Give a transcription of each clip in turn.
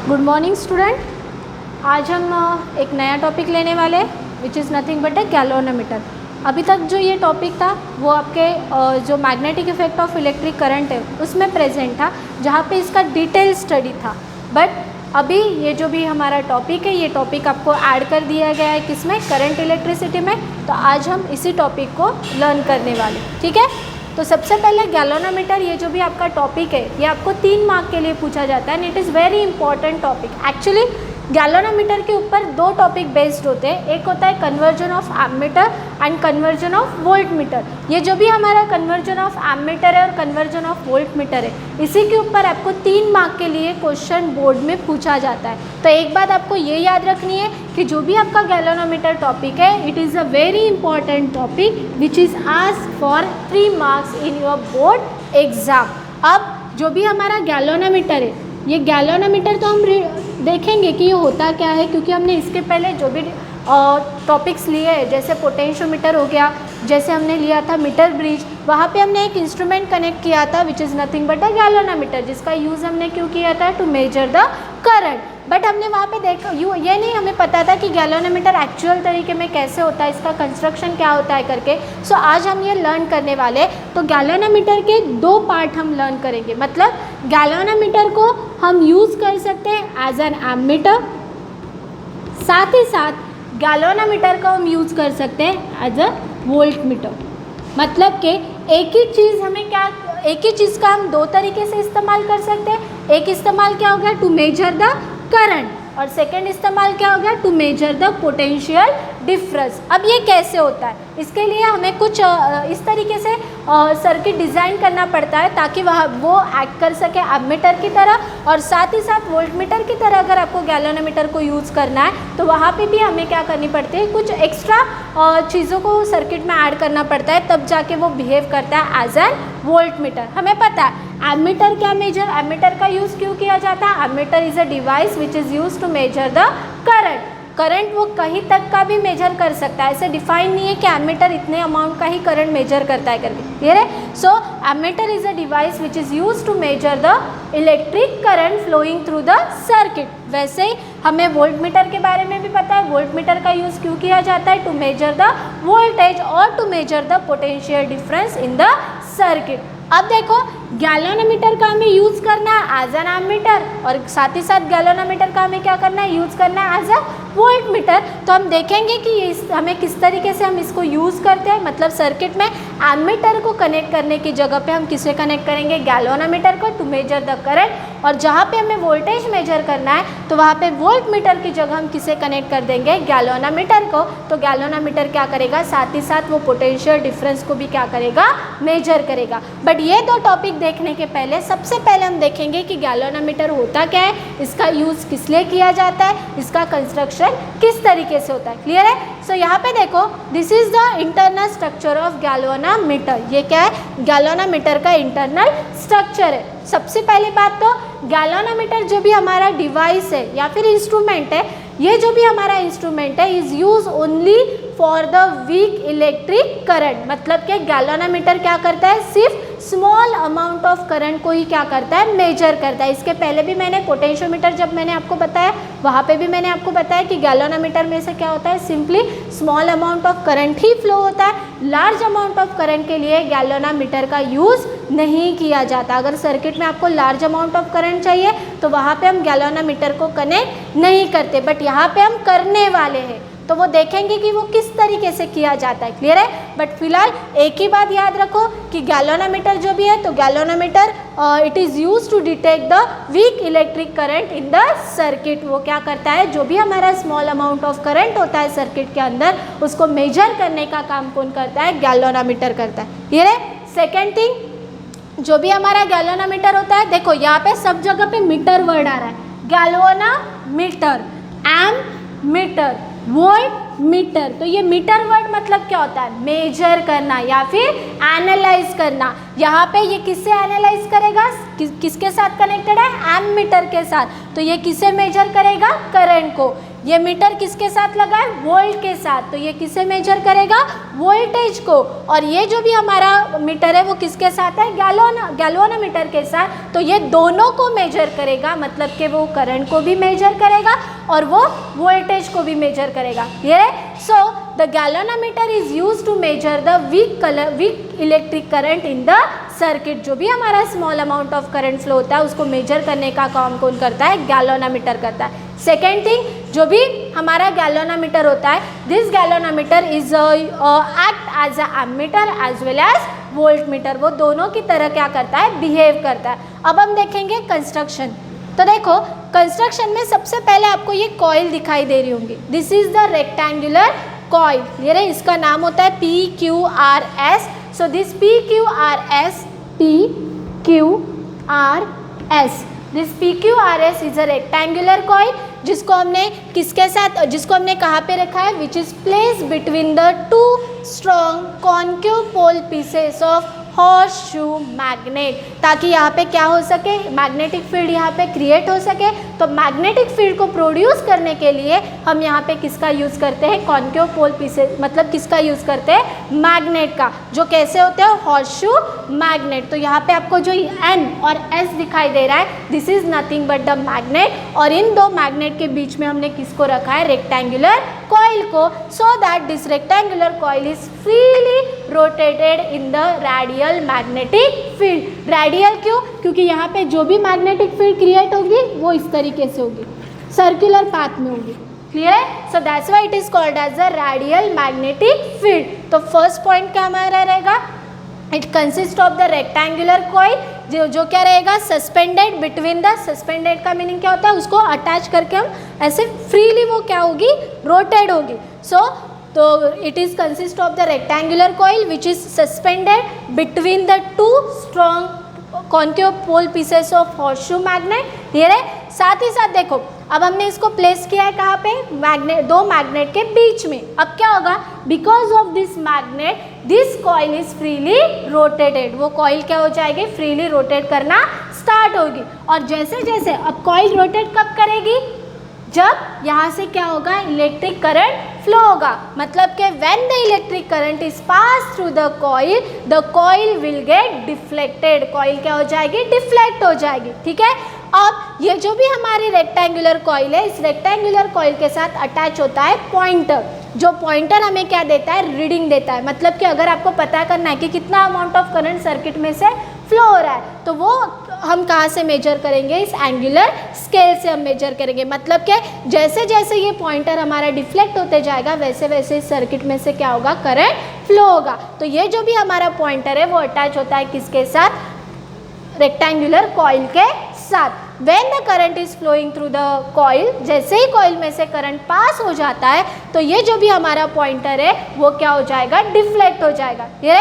Good morning student. आज हम एक नया टॉपिक लेने वाले विच is nothing but A galvanometer. अभी तक जो ये टॉपिक था वो आपके जो magnetic effect of electric current है उसमें प्रेजेंट था, जहाँ पे इसका डिटेल स्टडी था। बट अभी ये जो भी हमारा टॉपिक है, ये टॉपिक आपको ऐड कर दिया गया है किसमें, करंट इलेक्ट्रिसिटी में। तो आज हम इसी टॉपिक को लर्न करने वाले, ठीक है। तो सबसे पहले गैल्वेनोमीटर, ये जो भी आपका टॉपिक है ये आपको 3 मार्क के लिए पूछा जाता है and it is very important topic. Actually galvanometer के ऊपर 2 टॉपिक बेस्ड होते हैं, एक होता है conversion of ammeter and conversion of voltmeter. ये जो भी हमारा कन्वर्जन ऑफ एमीटर है और कन्वर्जन ऑफ वोल्टमीटर है, इसी के ऊपर आपको 3 मार्क के लिए क्वेश्चन बोर्ड में पूछा जाता है। तो एक बात आपको ये याद रखनी है कि जो भी आपका गैल्वेनोमीटर टॉपिक है, it is a very important topic which is asked for 3 marks in your board exam. अब जो भी हमारा गैल्वेनोमीटर है, ये गैल्वेनोमीटर तो हम देखेंगे कि ये होता क्या है, क्योंकि हमने इसके पहले जो भी टॉपिक्स लिए हैं, जैसे पोटेंशियोमीटर हो गया, जैसे हमने लिया था मीटर ब्रिज, वहाँ पे हमने एक इंस्ट्रूमेंट कनेक्ट किया था which is nothing but a galvanometer, जिसका यूज़ हमने क्यों किया था, to measure the current. But हमने वहाँ पे देखा ये नहीं हमें पता था कि गैल्वेनोमीटर एक्चुअल तरीके में कैसे होता है, इसका कंस्ट्रक्शन क्या होता है करके। सो आज हम ये लर्न करने वाले। तो गैल्वेनोमीटर के 2 पार्ट हम लर्न करेंगे। मतलब गैल्वेनोमीटर को हम यूज़ कर सकते हैं एज एन एमीटर, साथ ही साथ गैल्वेनोमीटर को हम यूज़ कर सकते हैं एज अ वोल्टमीटर। मतलब कि एक ही चीज़ का हम 2 तरीके से इस्तेमाल कर सकते हैं। एक इस्तेमाल क्या होगा, टू मेजर द करंट, और सेकेंड इस्तेमाल क्या होगा, to measure the potential difference. अब ये कैसे होता है, इसके लिए हमें कुछ इस तरीके से सर्किट डिज़ाइन करना पड़ता है ताकि वो एक्ट कर सके एमीटर की तरह, और साथ ही साथ वोल्टमीटर की तरह अगर आपको गैल्वेनोमीटर को यूज़ करना है तो वहाँ पे भी हमें क्या करनी पड़ती है, कुछ एक्स्ट्रा चीज़ों को सर्किट में ऐड करना पड़ता है, तब जाके वो बिहेव करता है एज एन वोल्टमीटर। हमें पता है एमीटर क्या एमीटर का यूज़ क्यों किया जाता है। Ammeter is a device which is use to measure the current वो कहीं तक का भी मेजर कर सकता है। ऐसे डिफाइन नहीं है कि एमीटर इतने अमाउंट का ही करंट मेजर करता है करके, क्लियर है। So ammeter is a device which is use to measure the electric current flowing through the circuit. वैसे ही हमें वोल्टमीटर के बारे में भी पता है, वोल्टमीटर का यूज़ क्यों किया जाता है, टू मेजर द वोल्टेज और to measure the potential difference in the circuit. अब देखो गैल्वेनोमीटर का हमें यूज़ करना है एज एन एमीटर, और साथ ही साथ गैल्वेनोमीटर का हमें क्या करना है, यूज़ करना है एज अ वोल्टमीटर। तो हम देखेंगे कि हमें किस तरीके से हम इसको यूज़ करते हैं। मतलब सर्किट में एमीटर को कनेक्ट करने की जगह पे हम किसे कनेक्ट करेंगे, गैल्वेनोमीटर को, टू मेजर द करंट। और जहाँ पे हमें वोल्टेज मेजर करना है तो वहाँ पे वोल्टमीटर की जगह हम किसे कनेक्ट कर देंगे, गैल्वेनोमीटर को। तो गैल्वेनोमीटर क्या करेगा, साथ ही साथ वो पोटेंशियल डिफरेंस को भी क्या करेगा, मेजर करेगा। बट ये 2 टॉपिक देखने के पहले सबसे पहले हम देखेंगे कि गैल्वेनोमीटर होता क्या है, इसका यूज़ किस लिए किया जाता है, इसका कंस्ट्रक्शन किस तरीके से होता है, क्लियर है। सो यहाँ पे देखो, this is the internal structure of galvanometer. ये क्या है, गैल्वेनोमीटर का इंटरनल स्ट्रक्चर है। सबसे पहली बात तो गैल्वेनोमीटर जो भी हमारा डिवाइस है या फिर इंस्ट्रूमेंट है, ये जो भी हमारा इंस्ट्रूमेंट है is use only for the weak electric current. मतलब कि गैल्वेनोमीटर क्या करता है, सिर्फ स्मॉल अमाउंट ऑफ करंट को ही क्या करता है, मेजर करता है। इसके पहले भी मैंने पोटेंशियोमीटर जब मैंने आपको बताया, वहाँ पे भी मैंने आपको बताया कि गैल्वेनोमीटर में से क्या होता है, simply small amount of current he flow होता है। लार्ज अमाउंट ऑफ करंट के लिए गैल्वेनोमीटर का यूज़ नहीं किया जाता। अगर सर्किट में आपको लार्ज अमाउंट ऑफ करंट चाहिए तो वहाँ पे हम गैल्वेनोमीटर को कनेक्ट नहीं करते, बट यहाँ पे हम करने वाले हैं। तो वो देखेंगे कि वो किस तरीके से किया जाता है, क्लियर है। बट फिलहाल एक ही बात याद रखो कि गैल्वेनोमीटर जो भी है, तो galvanometer it is use to detect the weak electric current in the circuit. वो क्या करता है, जो भी हमारा स्मॉल अमाउंट ऑफ करंट होता है सर्किट के अंदर, उसको मेजर करने का काम कौन करता है, गैल्वेनोमीटर करता है, क्लियर है। सेकेंड थिंग, जो भी हमारा गैल्वेनोमीटर होता है, देखो यहाँ पे सब जगह पे मीटर वर्ड आ रहा है, गैल्वेनोमीटर, एमीटर, वोल्टमीटर। तो ये मीटर वर्ड मतलब क्या होता है, मेजर करना या फिर एनालाइज करना। यहाँ पे ये किससे एनालाइज करेगा, किसके साथ कनेक्टेड है, एमीटर के साथ। तो ये किसे मेजर करेगा, करंट को। ये मीटर किसके साथ लगा है, वोल्ट के साथ, तो ये किसे मेजर करेगा, वोल्टेज को। और ये जो भी हमारा मीटर है वो किसके साथ है, गैल्वेनोमीटर के साथ, तो ये दोनों को मेजर करेगा, मतलब कि वो करंट को भी मेजर करेगा और वो वोल्टेज को भी मेजर करेगा। ये so the galvanometer is used to measure the weak electric current in the circuit. जो भी हमारा small amount of current flow होता है उसको मेजर करने का काम कौन करता है, गैल्वेनोमीटर करता है। सेकेंड थिंग, जो भी हमारा गैल्वेनोमीटर होता है, this galvanometer is act as a ammeter as well as voltmeter, वो दोनों की तरह क्या करता है, बिहेव करता है। अब हम देखेंगे कंस्ट्रक्शन। तो देखो कंस्ट्रक्शन में सबसे पहले आपको ये कॉइल दिखाई दे रही होंगी, this is the rectangular coil, ये रहे, इसका नाम होता है PQRS। So this PQRS this PQRS is a rectangular coil, जिसको हमने किसके साथ, जिसको हमने कहाँ पे रखा है, which is place between the two strong concave pole pieces of horseshoe magnet, ताकि यहाँ पे क्या हो सके, मैग्नेटिक फील्ड यहाँ पे क्रिएट हो सके। तो मैग्नेटिक फील्ड को प्रोड्यूस करने के लिए हम यहाँ पे किसका यूज़ करते हैं, कॉन्केव पोल पीसेस, मतलब किसका यूज़ करते हैं, मैग्नेट का, जो कैसे होते हैं, हॉर्स शू मैग्नेट। तो यहाँ पे आपको जो N और S दिखाई दे रहा है, this is nothing but the magnet, और इन दो मैग्नेट के बीच में हमने किसको रखा है, रेक्टेंगुलर कॉइल को, so that this rectangular coil is freely rotated in the radial magnetic field. Radial क्यों, क्योंकि यहाँ पे जो भी मैग्नेटिक फील्ड क्रिएट होगी वो इस तरीके से होगी, सर्कुलर पाथ में होगी, क्लियर है। So that's why it is called as a radial magnetic field. तो फर्स्ट पॉइंट क्या हमारा रहेगा, it consist of the rectangular coil, जो क्या रहेगा, सस्पेंडेड बिटवीन द, सस्पेंडेड का मीनिंग क्या होता है, उसको अटैच करके हम ऐसे फ्रीली वो क्या होगी, रोटेट होगी। सो तो it is consist of the rectangular coil which is suspended between the two strong concave pole pieces of horseshoe magnet. ये रहे, साथ ही साथ देखो अब हमने इसको प्लेस किया है कहाँ पे, मैग्नेट, दो मैग्नेट के बीच में। अब क्या होगा, because of this magnet this coil is freely rotated, वो कॉइल क्या हो जाएगी, फ्रीली रोटेट करना स्टार्ट होगी। और जैसे जैसे अब कॉइल रोटेट कब करेगी, जब यहाँ से क्या होगा, इलेक्ट्रिक करंट फ्लो होगा, मतलब कि when the electric current is pass through the coil will get deflected, coil क्या हो जाएगी, डिफ्लेक्ट हो जाएगी, ठीक है। अब ये जो भी हमारी रेक्टेंगुलर कॉइल है, इस रेक्टेंगुलर कॉइल के साथ अटैच होता है पॉइंटर, जो पॉइंटर हमें क्या देता है, रीडिंग देता है। मतलब कि अगर आपको पता करना है कि कितना अमाउंट ऑफ करंट सर्किट में से फ्लो हो रहा है, तो वो हम कहाँ से मेजर करेंगे, इस एंगुलर स्केल से हम मेजर करेंगे। मतलब कि जैसे जैसे ये पॉइंटर हमारा डिफ्लेक्ट होते जाएगा वैसे वैसे इस सर्किट में से क्या होगा, करंट फ्लो होगा। तो ये जो भी हमारा पॉइंटर है वो अटैच होता है किसके साथ, रेक्टेंगुलर कॉइल के साथ। When the current is flowing through the coil, जैसे ही कॉइल में से करंट पास हो जाता है तो ये जो भी हमारा पॉइंटर है वो क्या हो जाएगा, डिफ्लेक्ट हो जाएगा। ये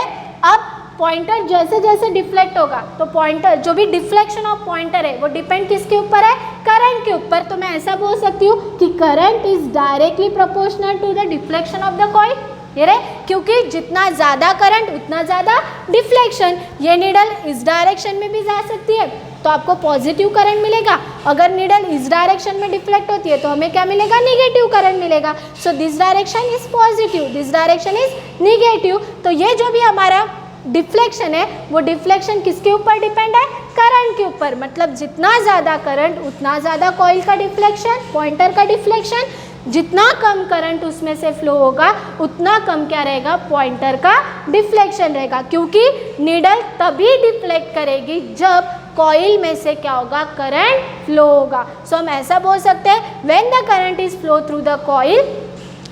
अब पॉइंटर जैसे जैसे डिफ्लेक्ट होगा तो पॉइंटर, जो भी डिफ्लेक्शन ऑफ पॉइंटर है वो डिपेंड किसके ऊपर है, करंट के ऊपर। तो मैं ऐसा बोल सकती हूँ कि current is directly proportional to the deflection of the coil, ये रहे, क्योंकि जितना ज़्यादा करंट उतना ज़्यादा डिफ्लेक्शन। ये नीडल इस डायरेक्शन में भी जा सकती है तो आपको पॉजिटिव करंट मिलेगा, अगर नीडल इस डायरेक्शन में डिफ्लेक्ट होती है तो हमें क्या मिलेगा, नेगेटिव करंट मिलेगा। So this direction is positive, this direction is negative. तो ये जो भी हमारा डिफ्लेक्शन है वो डिफ्लेक्शन किसके ऊपर डिपेंड है, करंट के ऊपर। मतलब जितना ज़्यादा करंट उतना ज़्यादा कॉइल का डिफ्लेक्शन, पॉइंटर का डिफ्लेक्शन, जितना कम करंट उसमें से फ्लो होगा उतना कम क्या रहेगा, पॉइंटर का डिफ्लेक्शन रहेगा, क्योंकि नीडल तभी डिफ्लेक्ट करेगी जब कॉइल में से क्या होगा, करंट फ्लो होगा। सो हम ऐसा बोल सकते हैं, when the current is flow through the coil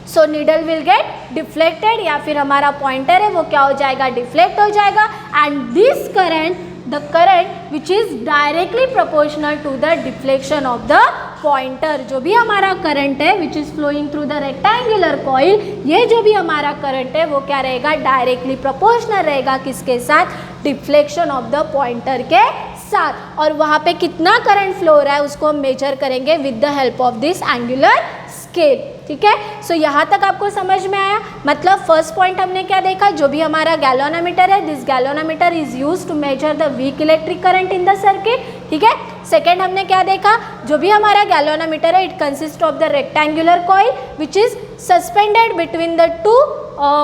so needle will get deflected, या फिर हमारा पॉइंटर है वो क्या हो जाएगा, डिफ्लेक्ट हो जाएगा। And this current, the current which is directly proportional to the deflection of the pointer, जो भी हमारा करंट है which is flowing through the rectangular coil, ये जो भी हमारा करंट है वो क्या रहेगा, डायरेक्टली प्रोपोर्शनल रहेगा किसके साथ, डिफ्लेक्शन ऑफ द पॉइंटर के साथ। और वहाँ पे कितना करंट फ्लो हो रहा है उसको हम मेजर करेंगे with the help of this angular scale, ठीक है। सो यहाँ तक आपको समझ में आया। मतलब फर्स्ट पॉइंट हमने क्या देखा, जो भी हमारा गैल्वेनोमीटर है, this galvanometer is used to measure the weak electric current in the circuit. ठीक है। सेकेंड हमने क्या देखा, जो भी हमारा गैल्वेनोमीटर है it consist of the rectangular coil which is suspended between the to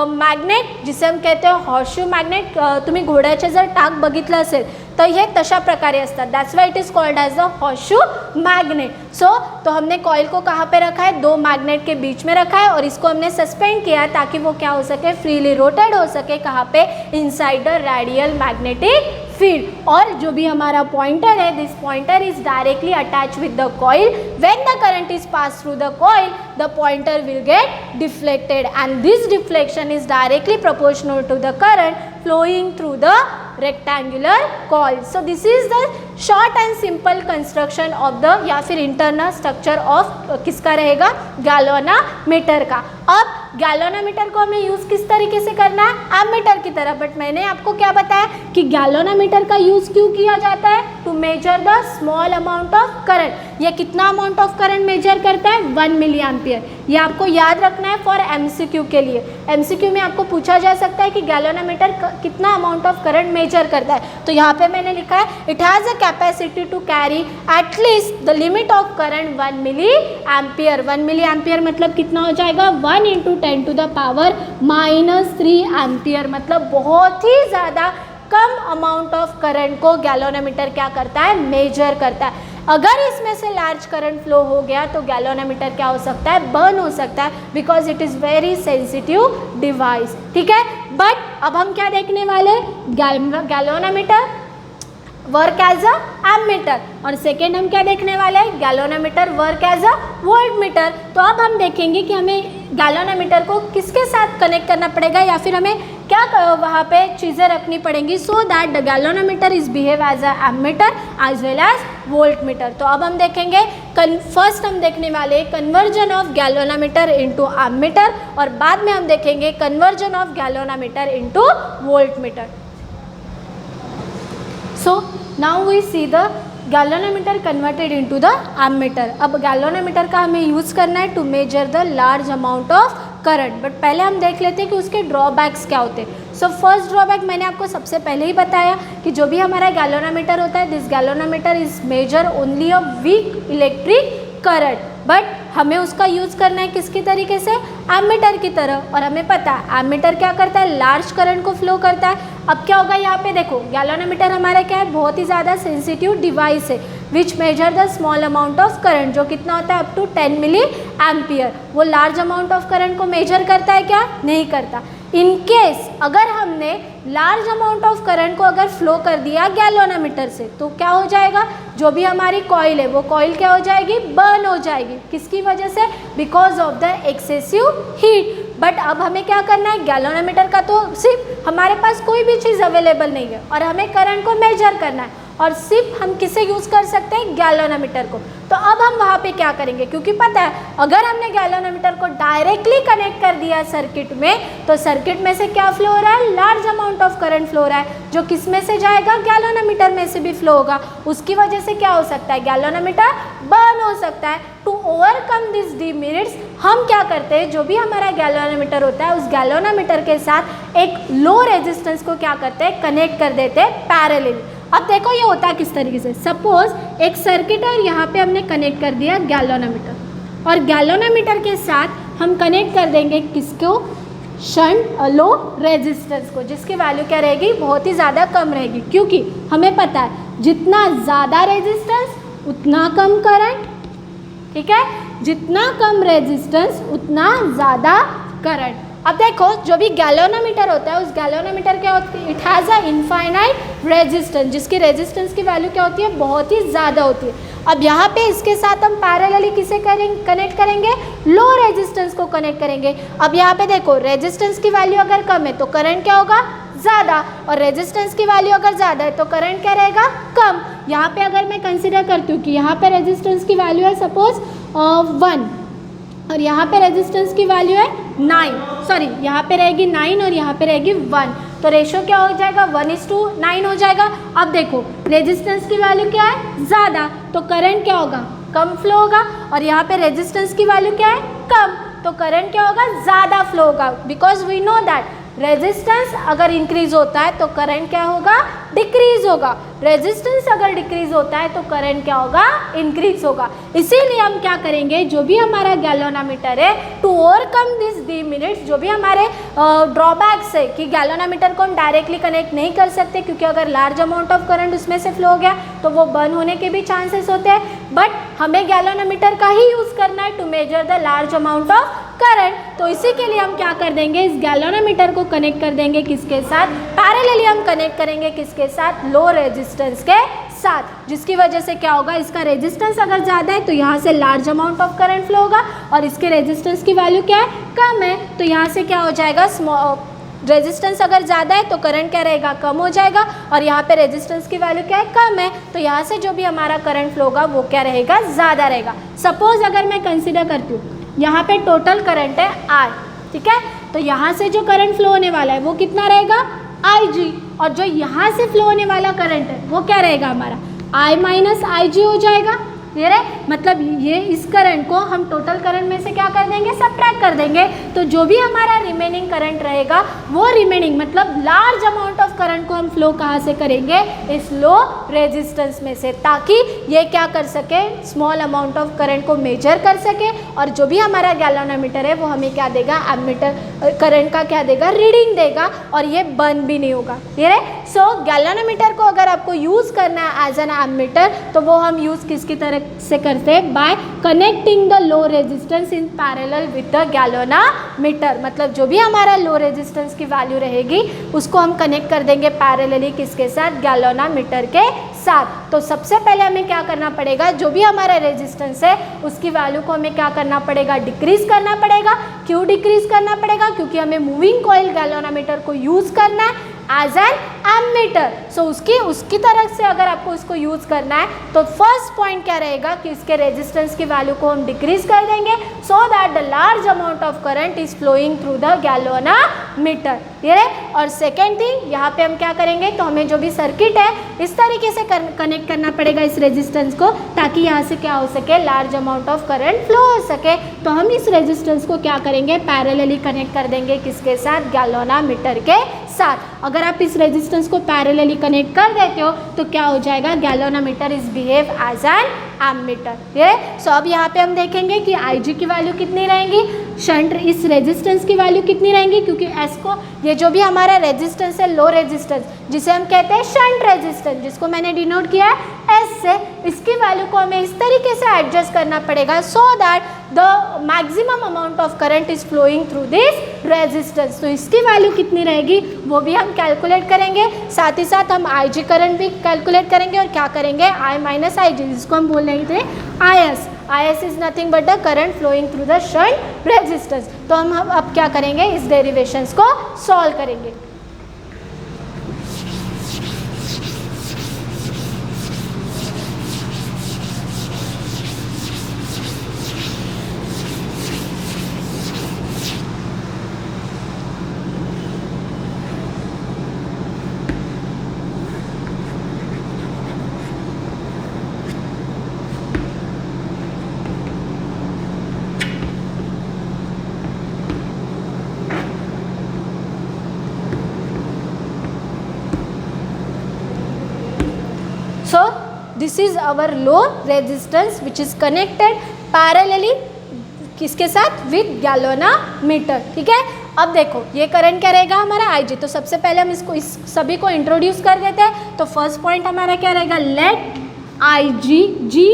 magnet, जिसे हम कहते हैं हॉर्सशू मॅग्नेट. तुम्ही घोड्याचे जर टाक बघितलं असेल तर हे तशा प्रकारे असतात. That's why it is called as the horseshoe magnet. So तो हमने कॉइल को कहाँ पे रखा है, दो मैग्नेट के बीच में रखा है और इसको हमने सस्पेंड किया ताकि वो क्या हो सके, फ्रीली रोटेट हो सके. कहाँ पे, inside the radial magnetic field. और जो भी हमारा पॉइंटर है, this pointer is directly attach with the coil. When the current is pass through the coil the pointer will get deflected and this deflection is directly proportional to the current flowing through the rectangular coil. So this is the short and simple construction of the या फिर internal structure of किसका रहेगा, galvanometer का. अब galvanometer को हमें use किस तरीके से करना है, एमीटर की तरह. बट मैंने आपको क्या बताया कि गैल्वेनोमीटर का यूज़ क्यों किया जाता है, to measure the small amount of current. ये कितना अमाउंट ऑफ करंट मेजर करता है, 1 मिली एम्पियर. ये आपको याद रखना है फॉर एमसीक्यू के लिए. एमसीक्यू में आपको पूछा जा सकता है कि गैल्वेनोमीटर कितना अमाउंट ऑफ करंट मेजर करता है. तो यहाँ पे मैंने लिखा है it has a capacity to carry at least the limit of current 1 milliampere. 1 milliampere मतलब कितना हो जाएगा, 1 × 10⁻³ एम्पियर. मतलब बहुत ही ज़्यादा कम अमाउंट ऑफ करंट को गैल्वेनोमीटर क्या करता है, मेजर करता है. अगर इसमें से लार्ज करंट फ्लो हो गया तो गैल्वेनोमीटर क्या हो सकता है, बर्न हो सकता है, because it is very sensitive device. ठीक है. बट अब हम क्या देखने वाले, galvanometer work as a ammeter. और सेकेंड हम क्या देखने वाले हैं, galvanometer work as a voltmeter. तो अब हम देखेंगे कि हमें गैल्वेनोमीटर को किसके साथ कनेक्ट करना पड़ेगा या फिर हमें क्या वहाँ पे चीज़ें रखनी पड़ेंगी so that the galvanometer is behave as a ammeter as well as voltmeter. तो अब हम देखेंगे फर्स्ट हम देखने वाले conversion of galvanometer into ammeter और बाद में हम देखेंगे conversion of galvanometer into voltmeter. So now we see the galvanometer converted into the ammeter. अब गैल्वेनोमीटर का हमें यूज़ करना है to measure the large amount of current. But पहले हम देख लेते हैं कि उसके ड्रॉबैक्स क्या होते हैं. सो फर्स्ट ड्रॉबैक मैंने आपको सबसे पहले ही बताया कि जो भी हमारा गैल्वेनोमीटर होता है, this galvanometer is measure only a weak electric current. But हमें उसका यूज़ करना है किसकी तरीके से, एमीटर की तरह. और हमें पता है एमीटर क्या करता है, लार्ज करंट को फ्लो करता है. अब क्या होगा, यहाँ पे देखो गैल्वेनोमीटर हमारा क्या है, बहुत ही ज़्यादा सेंसिटिव डिवाइस है which measure the small amount of current, जो कितना होता है अप टू 10 मिली एम्पियर. वो लार्ज अमाउंट ऑफ करंट को मेजर करता है क्या, नहीं करता. इन केस अगर हमने लार्ज अमाउंट ऑफ करंट को अगर फ्लो कर दिया गैल्वेनोमीटर से तो क्या हो जाएगा, जो भी हमारी कॉइल है वो कॉइल क्या हो जाएगी, बर्न हो जाएगी. किसकी वजह से, because of the excessive heat. But अब हमें क्या करना है, गैल्वेनोमीटर का तो सिर्फ हमारे पास कोई भी चीज़ अवेलेबल नहीं है और हमें करंट को मेजर करना है और सिर्फ हम किसे यूज़ कर सकते हैं, गैल्वेनोमीटर को. तो अब हम वहाँ पे क्या करेंगे, क्योंकि पता है अगर हमने गैल्वेनोमीटर को डायरेक्टली कनेक्ट कर दिया सर्किट में तो सर्किट में से क्या फ्लो हो रहा है, large amount of current flow हो रहा है, जो किस में से जाएगा, गैल्वेनोमीटर में से भी फ्लो होगा. उसकी वजह से क्या हो सकता है, गैल्वेनोमीटर बर्न हो सकता है. टू ओवरकम दिस डिमेरिट्स हम क्या करते हैं, जो भी हमारा गैल्वेनोमीटर होता है उस गैल्वेनोमीटर के साथ एक लो रेजिस्टेंस को क्या करते हैं, कनेक्ट कर देते हैं पैरेलली. अब देखो ये होता है किस तरीके से, सपोज एक सर्किट और यहाँ पे हमने कनेक्ट कर दिया गैल्वेनोमीटर और गैल्वेनोमीटर के साथ हम कनेक्ट कर देंगे किसको, शंट लो रेजिस्टेंस को, जिसकी वैल्यू क्या रहेगी, बहुत ही ज़्यादा कम रहेगी. क्योंकि हमें पता है जितना ज़्यादा रेजिस्टेंस उतना कम करंट. ठीक है, जितना कम रेजिस्टेंस उतना ज़्यादा करंट. अब देखो जो भी गैल्वेनोमीटर होता है उस गैल्वेनोमीटर क्या होती है, it has a infinite resistance, जिसकी रेजिस्टेंस की वैल्यू क्या होती है, बहुत ही ज़्यादा होती है. अब यहाँ पे इसके साथ हम पैरेलली किसे कनेक्ट करेंगे, लो रेजिस्टेंस को कनेक्ट करेंगे. अब यहाँ पे देखो रेजिस्टेंस की वैल्यू अगर कम है तो करंट क्या होगा, ज़्यादा, और रेजिस्टेंस की वैल्यू अगर ज़्यादा है तो करंट क्या रहेगा, कम. यहाँ पे अगर मैं कंसिडर करती हूँ कि यहाँ पे रेजिस्टेंस की वैल्यू है सपोज 1 और यहाँ पे रेजिस्टेंस की वैल्यू है 9, सॉरी यहाँ पे रहेगी 9 और यहाँ पे रहेगी 1, तो रेशो क्या हो जाएगा, 1:9 हो जाएगा. अब देखो रेजिस्टेंस की वैल्यू क्या है, ज़्यादा, तो करंट क्या होगा, कम फ्लो होगा. और यहाँ पे रेजिस्टेंस की वैल्यू क्या है, कम, तो करंट क्या होगा, ज़्यादा फ्लो होगा. Because we know that resistance अगर इंक्रीज होता है तो करंट क्या होगा, डिक्रीज होगा। रेजिस्टेंस अगर डिक्रीज होता है तो करंट क्या होगा, इंक्रीज होगा। इसीलिए हम क्या करेंगे, जो भी हमारा गैल्वेनोमीटर है, टू ओवरकम दिस डिमेरिट्स, जो भी हमारे ड्रॉबैक्स है कि गैल्वेनोमीटर को हम डायरेक्टली कनेक्ट नहीं कर सकते क्योंकि अगर लार्ज अमाउंट ऑफ करंट उसमें से फ्लो हो गया तो वो बर्न होने के भी चांसेस होते हैं, बट हमें गैल्वेनोमीटर का ही यूज़ करना है to measure the large amount of current. तो इसी के लिए हम क्या कर देंगे, इस गैल्वेनोमीटर को कनेक्ट कर देंगे किसके साथ, पैरेलली हम कनेक्ट करेंगे किसके साथ, लो रेजिस्टेंस के साथ, जिसकी वजह से क्या होगा, इसका रेजिस्टेंस अगर ज़्यादा है तो यहाँ से large amount of current flow होगा और इसके रेजिस्टेंस की वैल्यू क्या है, कम है, तो यहाँ से क्या हो जाएगा, रेजिस्टेंस अगर ज़्यादा है तो करंट क्या रहेगा, कम हो जाएगा, और यहाँ पे रेजिस्टेंस की वैल्यू क्या है, कम है, तो यहाँ से जो भी हमारा करंट फ्लो होगा वो क्या रहेगा, ज़्यादा रहेगा। सपोज अगर मैं कंसिडर करती हूँ यहाँ पे टोटल करंट है I, ठीक है, तो यहाँ से जो करंट फ्लो होने वाला है वो कितना रहेगा, IG, और जो यहाँ से फ्लो होने वाला करंट है वो क्या रहेगा हमारा, I माइनस IG हो जाएगा। क्लियर है, मतलब ये इस करंट को हम टोटल करंट में से क्या कर देंगे, सब्ट्रैक्ट कर देंगे, तो जो भी हमारा रिमेनिंग करंट रहेगा वो रिमेनिंग मतलब लार्ज अमाउंट ऑफ करंट को हम फ्लो कहाँ से करेंगे, इस लो रेजिस्टेंस में से, ताकि ये क्या कर सके, स्मॉल अमाउंट ऑफ करंट को मेजर कर सके, और जो भी हमारा गैल्वेनोमीटर है वो हमें क्या देगा, एमीटर करंट का क्या देगा, रीडिंग देगा, और ये बर्न भी नहीं होगा। क्लियर है, सो गैल्वेनोमीटर को अगर आपको यूज़ करना है एज एन एमीटर तो वो हम यूज़ किसकी तरह से करते हैं, bye connecting the low resistance in parallel with the galvanometer, मतलब जो भी हमारा लो रेजिस्टेंस की वैल्यू रहेगी उसको हम कनेक्ट कर देंगे पैरेलली किसके साथ, गैल्वेनोमीटर के साथ। तो सबसे पहले हमें क्या करना पड़ेगा, जो भी हमारा रेजिस्टेंस है उसकी वैल्यू को हमें क्या करना पड़ेगा, डिक्रीज करना पड़ेगा। क्यों डिक्रीज करना पड़ेगा, क्योंकि हमें मूविंग कॉइल गैल्वेनोमीटर को यूज़ करना है एज एन एमीटर। सो उसकी तरफ से अगर आपको उसको यूज़ करना है तो फर्स्ट पॉइंट क्या रहेगा कि इसके रेजिस्टेंस की वैल्यू को हम डिक्रीज कर देंगे so that the large amount of current is flowing through the galvanometer. ये है, और सेकेंड थिंग यहाँ पे हम क्या करेंगे, तो हमें जो भी सर्किट है इस तरीके से कनेक्ट करना पड़ेगा इस रेजिस्टेंस को, ताकि यहाँ से क्या हो सके, large amount of current flow हो सके। तो हम इस रेजिस्टेंस को क्या करेंगे, पैरेलली कनेक्ट कर देंगे किसके साथ, गैल्वेनोमीटर के साथ। अगर आप इस रेजिस्टेंस को पैरेलली कनेक्ट कर देते हो तो क्या हो जाएगा, galvanometer is behave as an ammeter. ये सो अब यहाँ पे हम देखेंगे कि IG की वैल्यू कितनी रहेंगी, शंट इस रेजिस्टेंस की वैल्यू कितनी रहेंगी, क्योंकि S को, ये जो भी हमारा रेजिस्टेंस है लो रेजिस्टेंस जिसे हम कहते हैं शंट रेजिस्टेंस, जिसको मैंने डिनोट किया है S से, इसकी वैल्यू को हमें इस तरीके से एडजस्ट करना पड़ेगा so that the maximum amount of current is flowing through this resistance. तो इसकी वैल्यू कितनी रहेगी वो भी हम कैलकुलेट करेंगे, साथ ही साथ हम IG करंट भी कैलकुलेट करेंगे, और क्या करेंगे, I माइनस IG, जिसको हम बोल रहे थे IS is nothing but the current flowing through the shunt resistance. तो हम अब क्या करेंगे, इस डेरिवेशंस को सॉल्व करेंगे। So this is our low resistance which is connected parallelly किसके साथ, विद गैल्वेनोमीटर। ठीक है, अब देखो ये करंट क्या रहेगा हमारा IG। तो सबसे पहले हम इसको इस सभी को इंट्रोड्यूस कर देते हैं। तो फर्स्ट पॉइंट हमारा क्या रहेगा, let IG, G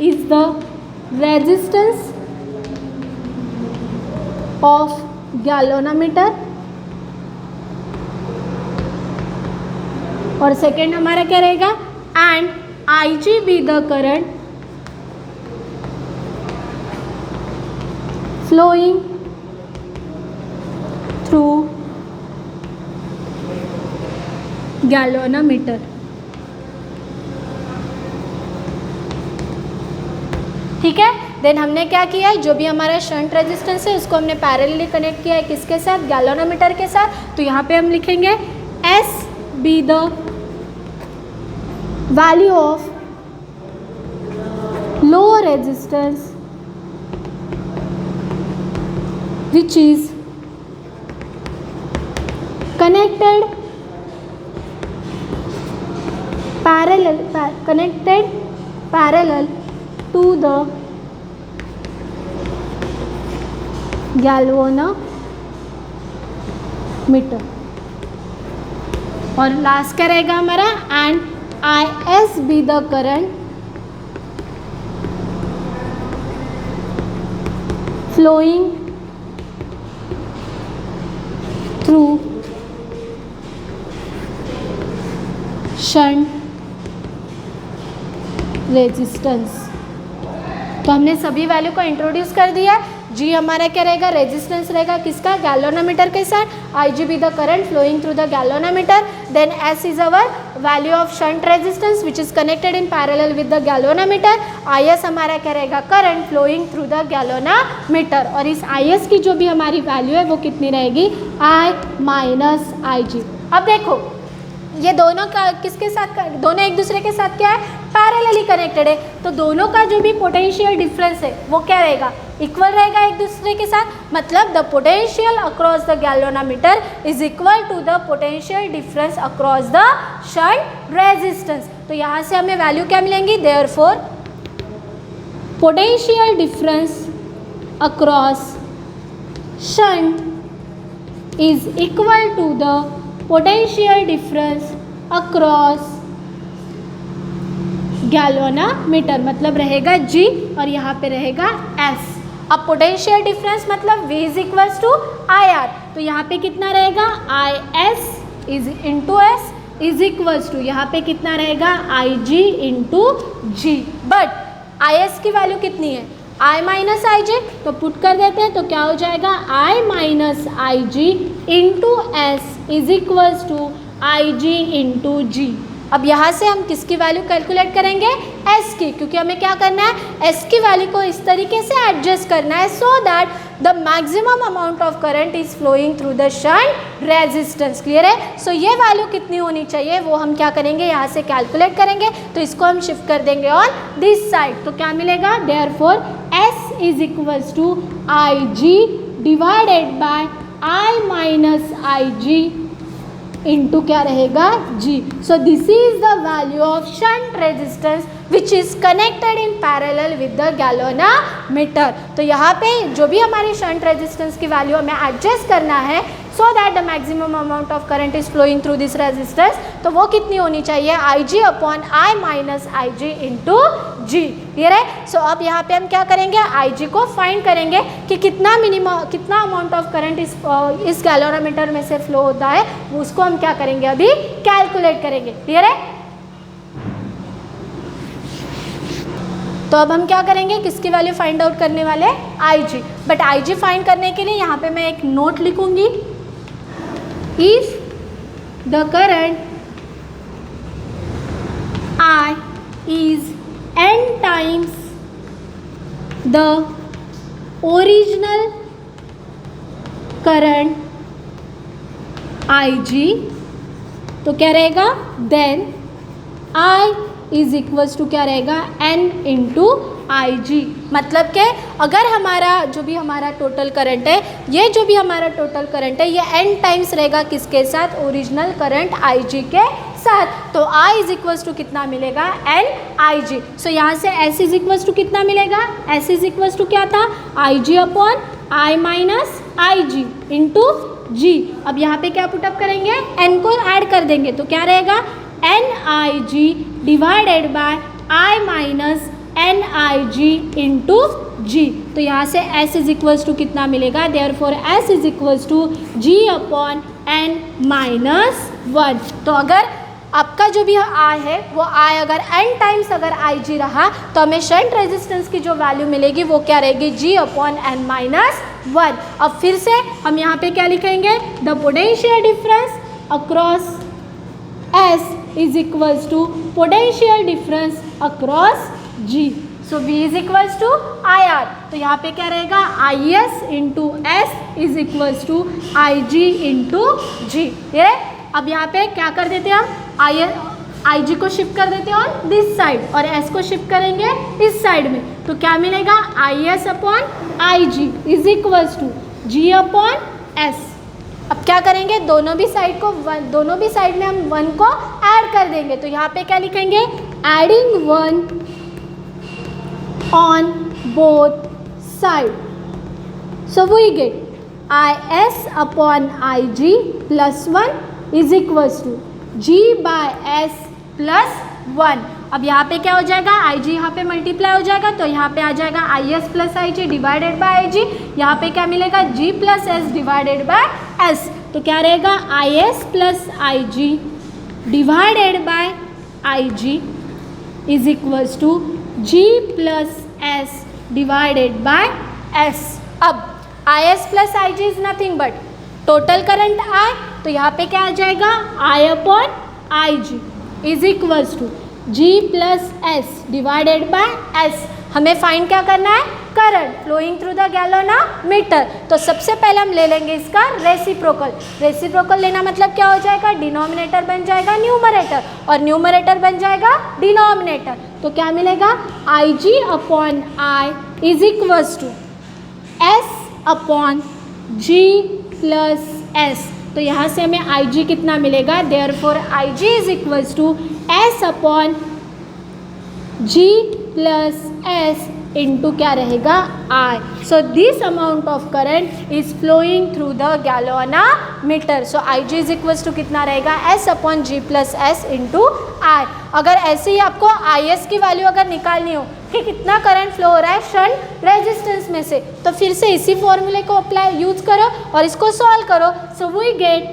is the resistance of galvanometer, और सेकेंड हमारा क्या रहेगा, and IG be the current flowing through galvanometer. ठीक है, देन हमने क्या किया है, जो भी हमारा शंट रेजिस्टेंस है उसको हमने पैरेलली कनेक्ट किया है किसके साथ, गैल्वेनोमीटर के साथ। तो यहाँ पे हम लिखेंगे S be the value of low resistance which is connected parallel to the galvanometer। और लास्ट क्या रहेगा हमारा, and IS be the current flowing through shunt resistance. तो हमने सभी वैल्यू को इंट्रोड्यूस कर दिया। जी हमारा क्या रहेगा, रेजिस्टेंस रहेगा किसका, गैल्वेनोमीटर के साथ। IG be the current flowing through the galvanometer, then S is our value of shunt resistance which is connected in parallel with the galvanometer. IS हमारा क्या रहेगा, current flowing through the galvanometer. और इस IS की जो भी हमारी value है वो कितनी रहेगी, I माइनस IG। अब देखो ये दोनों का किसके साथ, दोनों एक दूसरे के साथ क्या है, पैरेलली कनेक्टेड है। तो दोनों का जो भी पोटेंशियल डिफरेंस है वो क्या रहेगा, इक्वल रहेगा एक दूसरे के साथ। मतलब the potential across the galvanometer is equal to the potential difference across the shunt resistance. तो यहाँ से हमें वैल्यू क्या मिलेंगी, therefore potential difference across shunt is equal to the potential difference across galvanometer. मतलब रहेगा G और यहाँ पे रहेगा S। अब पोटेंशियल डिफरेंस मतलब V is equals to IR। तो यहाँ पे कितना रहेगा, IS is into S is equals to यहाँ पे कितना रहेगा, IG into G। But IS की वैल्यू कितनी है, I माइनस IG। तो पुट कर देते हैं तो क्या हो जाएगा, I minus IG into S is equals to IG into G। अब यहाँ से हम किसकी वैल्यू कैलकुलेट करेंगे, S की, क्योंकि हमें क्या करना है, S की वैल्यू को इस तरीके से एडजस्ट करना है so that the maximum amount of current is flowing through the shunt resistance. Clear है। सो ये वैल्यू कितनी होनी चाहिए वो हम क्या करेंगे, यहाँ से कैलकुलेट करेंगे। तो इसको हम शिफ्ट कर देंगे ऑन दिस साइड। तो क्या मिलेगा, therefore S is equals to IG divided by I minus IG into क्या रहेगा, G। So this is the value of shunt resistance which is connected in parallel with the galvanometer. तो यहाँ पे जो भी हमारी शंट रेजिस्टेंस की value हमें एडजस्ट करना है so that the maximum amount of current is flowing through this resistance, तो वो कितनी होनी चाहिए, IG upon I minus IG into G। Clear है। सो अब यहाँ पे हम क्या करेंगे, IG को फाइंड करेंगे कि कितना मिनिमम, कितना अमाउंट ऑफ करंट इस गैल्वेनोमीटर में से फ्लो होता है, उसको हम क्या करेंगे, अभी कैलकुलेट करेंगे। क्लियर है। तो अब हम क्या करेंगे, किसकी वैल्यू फाइंड आउट करने वाले, IG। बट IG फाइंड करने के लिए यहाँ पे मैं एक नोट लिखूंगी, if the current I is n times the original current IG, तो क्या रहेगा, then I is equals to क्या रहेगा, n इंटू IG। मतलब कि अगर हमारा जो भी हमारा टोटल करंट है, ये जो भी हमारा टोटल करंट है ये n टाइम्स रहेगा किसके साथ, ओरिजिनल करंट IG के साथ। तो I इज इक्वल्स टू कितना मिलेगा, n IG। सो यहाँ से S इज इक्वल्स टू कितना मिलेगा, S इज इक्वल्स टू क्या था, IG upon I minus IG into G। अब यहाँ पे क्या पुटअप करेंगे, n को ऐड कर देंगे तो क्या रहेगा, NIG divided by I minus NIG into G। तो यहाँ से S इज इक्वल्स टू कितना मिलेगा, therefore S is equals to G upon N minus 1। तो अगर आपका जो भी I है वो I अगर n टाइम्स अगर IG रहा तो हमें शंट रेजिस्टेंस की जो वैल्यू मिलेगी वो क्या रहेगी, G अपॉन N माइनस 1। अब फिर से हम यहाँ पे क्या लिखेंगे, the potential difference across S is equals to potential difference across G। So V is equals to IR। तो यहाँ पे क्या रहेगा, IS into S is equals to IG into G। ये अब यहाँ पे क्या कर देते हैं, हम IG को शिफ्ट कर देते हैं ऑन दिस साइड और S को शिफ्ट करेंगे इस साइड में। तो क्या मिलेगा, IS upon IG is equals to G upon S। अब क्या करेंगे, दोनों भी साइड में हम 1 को ऐड कर देंगे। तो यहाँ पे क्या लिखेंगे, adding 1 on both side, so we get IS upon IG plus 1 is equals to G by S plus 1। अब यहाँ पे क्या हो जाएगा, IG यहाँ पे मल्टीप्लाई हो जाएगा, तो यहाँ पे आ जाएगा IS plus IG divided by IG। यहाँ पे क्या मिलेगा, G plus S divided by S। तो क्या रहेगा, IS plus IG divided by IG is equals to G plus S divided by S। अब IS plus IG is nothing but total current I, तो यहाँ पे क्या आ जाएगा, I upon IG is equals to G plus S divided by S। हमें find क्या करना है, current flowing through the galvanometer. तो सबसे पहले हम ले लेंगे इसका रेसिप्रोकल। रेसिप्रोकल लेना मतलब क्या हो जाएगा, डिनोमिनेटर बन जाएगा न्यूमरेटर और न्यूमरेटर बन जाएगा डिनोमिनेटर। तो क्या मिलेगा, IG upon I is equals to S upon G plus S। तो यहाँ से हमें IG कितना मिलेगा, therefore IG is equals to S upon G plus S into क्या रहेगा, I। So this amount of current is flowing through the galvanometer. So IG is equals to कितना रहेगा, S upon G plus S into I। अगर ऐसे ही आपको IS की value अगर निकालनी हो कि कितना करंट फ्लो हो रहा है शंट रेजिस्टेंस में से, तो फिर से इसी फॉर्मूले को अप्लाई यूज करो और इसको सॉल्व करो। So we get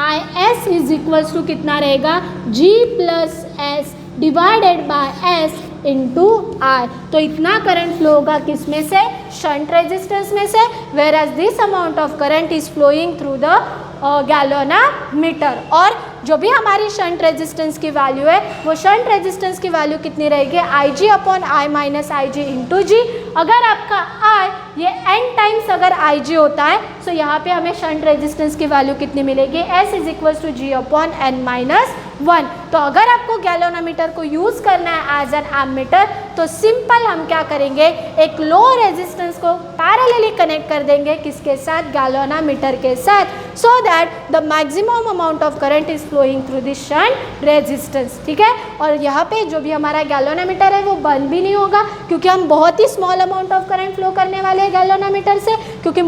IS is equals to कितना रहेगा, G plus S divided by S into I। तो इतना करंट फ्लो होगा किस में से, शंट रेजिस्टेंस में से, whereas this amount of current is flowing through the galvanometer. और जो भी हमारी शंट रेजिस्टेंस की वैल्यू है, वो शंट रेजिस्टेंस की वैल्यू कितनी रहेगी, IG upon I minus IG into G। अगर आपका I ये n टाइम्स अगर IG होता है, तो यहाँ पे हमें शंट रेजिस्टेंस की वैल्यू कितनी मिलेगी, S is equals to G upon n minus 1। तो अगर आपको गैल्वेनोमीटर को यूज़ करना है एज एन एमीटर, तो सिंपल हम क्या करेंगे, एक लो रेजिस्टेंस को पैरेलली कनेक्ट कर देंगे किसके साथ, गैल्वेनोमीटर के साथ, so that the maximum amount of current is flowing through this shunt resistance. ठीक है, और यहाँ पे जो भी हमारा गैल्वेनोमीटर है वो बंद भी नहीं होगा, क्योंकि हम बहुत ही small amount of current flow करने वाले हैं गैल्वेनोमीटर से, क्योंकि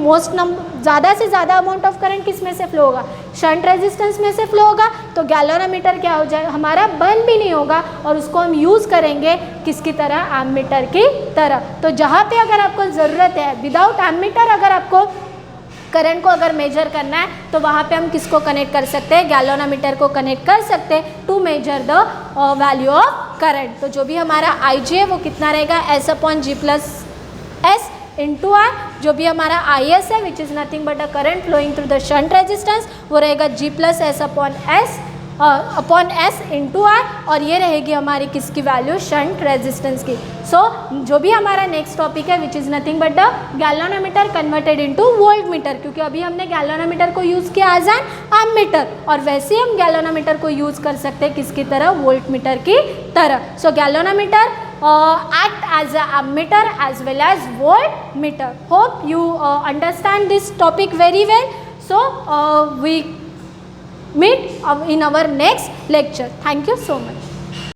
ज़्यादा से ज़्यादा अमाउंट ऑफ करंट किस में से फ्लो होगा, शंट रेजिस्टेंस में से फ्लो होगा। तो गैल्वेनोमीटर क्या हो जाएगा, हमारा बंद भी नहीं होगा और उसको हम यूज़ करेंगे किसकी तरह, एमीटर की तरह। तो जहाँ पे अगर आपको ज़रूरत है विदाउट एमीटर, अगर आपको करंट को अगर मेजर करना है, तो वहाँ पे हम किसको कनेक्ट कर सकते हैं, गैल्वेनोमीटर को कनेक्ट कर सकते हैं to measure the value of current. तो जो भी हमारा IG है वो कितना रहेगा, S upon G plus S into I। जो भी हमारा IS है which is nothing but a current flowing through the shunt resistance, वो रहेगा G plus S upon S into I। और ये रहेगी हमारी किसकी वैल्यू, शंट रेजिस्टेंस की। सो जो भी हमारा नेक्स्ट टॉपिक है which is nothing but the galvanometer converted into volt meter, क्योंकि अभी हमने गैल्वेनोमीटर को यूज़ किया एज एन एमीटर, और वैसे ही हम गैल्वेनोमीटर को यूज़ कर सकते हैं किसकी तरह, वोल्ट मीटर की तरह। सो galvanometer act as a ammeter as well as voltmeter. Hope you understand this topic very well. So we meet in our next lecture. Thank you so much.